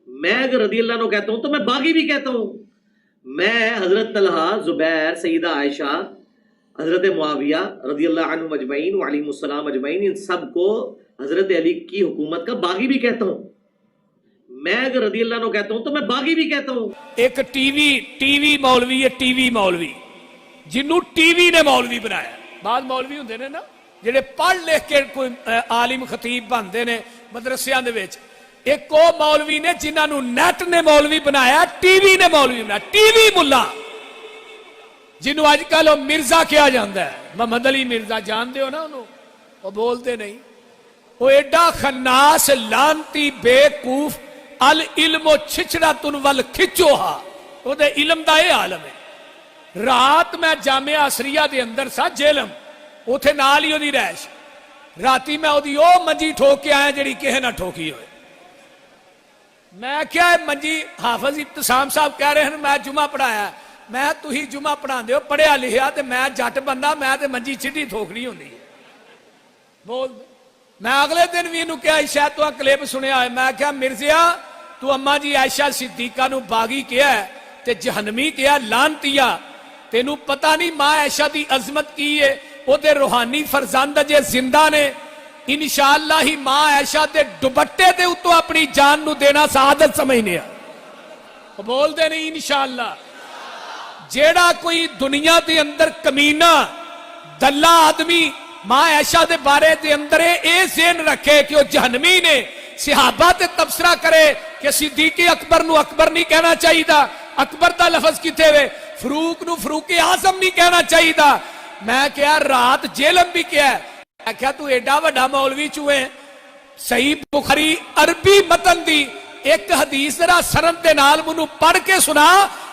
मैं अगर रदी अल्लाह अन्हु कहता हूं तो मैं बागी भी कहता हूं। मैं हजरत तलहा, जुबैर, सईदा आयशा, हजरत मुआविया रदी अल्लाह अन्हुम अजमईन व अलैहिमुस्सलाम अजमईन, इन सब को हजरत अली की हुकूमत का बागी भी कहता हूं। मैं अगर रदी अल्लाह अन्हु कहता हूं तो मैं बागी भी कहता हूं। एक टीवी मौलवी है, टीवी मौलवी जिन्हों टीवी ने मौलवी बनाया। बाद मौलवी होंगे ने ना जिहड़े पढ़ लिख के कोई आलिम खतीब बनते ने मदरसियां दे विच, एक वो मौलवी ने जिन्होंने नैट ने मौलवी बनाया, टीवी ने मौलवी बनाया। टीवी मुल्ला जिन्हों अजकल मिर्जा कहा जाता है, मोहम्मद अली मिर्जा जानते हो ना उन्होंने, वो बोलते नहीं। वो एडा खन्नास लानती बेकूफ अल इल्मो छिछड़ा तुन वल खिचो हा, ओदे इल्म दा ये आलम है। रात मैं जामिया असरिया दे अंदर सा जेलम, उथे नाल ही ओदी रैश। राती मैं ओदी ओ मंजी ठोक के आया जिहड़ी किसे ना ठोकी होए। मैं क्या मंजी हाफिज इब्तिसाम साहब कह रहे हैं मैं जुमा पढ़ाया, मैं तुही जुमा पढ़ाते हो पढ़िया लिखिया ते मैं जट बंदा, मैं ते मंजी छिड़ी ठोकनी होंदी है। बोल मैं अगले दिन भी इन्हू क्या शायद तू क्लिप सुनिया है, मैं क्या मिर्जिया तू अम्मा जी आयशा सिद्दीका नू बागी किया ते जहनमी किया लानतिया, तेनू पता नहीं मां आयशा दी अजमत की है। ओदे रूहानी फरजंद जे जिंदा ने, इंशाअल्लाह ही मां आयशा दे दुपट्टे दे उत्तों अपनी जान नू देना सादत समझने आ। बोलते नहीं इंशाअल्लाह। जेड़ा कोई दुनिया के अंदर कमीना दल्ला आदमी मां आयशा दे बारे दे अंदर ये ज़हन रखे कि वह जहनमी ने, सिहाबा ते तबसरा करे कि सिद्दीक़ अकबर नू अकबर नहीं कहना चाहिए, अकबर का लफज किथे वे, फरूक नू फरूक आजम नहीं कहना चाहिए। मैं क्या रात जेलम भी क्या, मैं क्या तू एडा वड्डा मौलवी चूहे सही बुखारी अरबी मतन दी एक हदीस जरा सरन दे नाल मैनू पढ़ के सुना,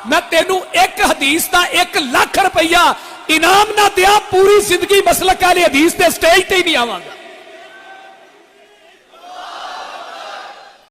मैं तेनू एक हदीस का 1 लाख रुपया इनाम ना दिया, पूरी जिंदगी मसलक वाली हदीस के स्टेज ते ही नहीं आवांगा।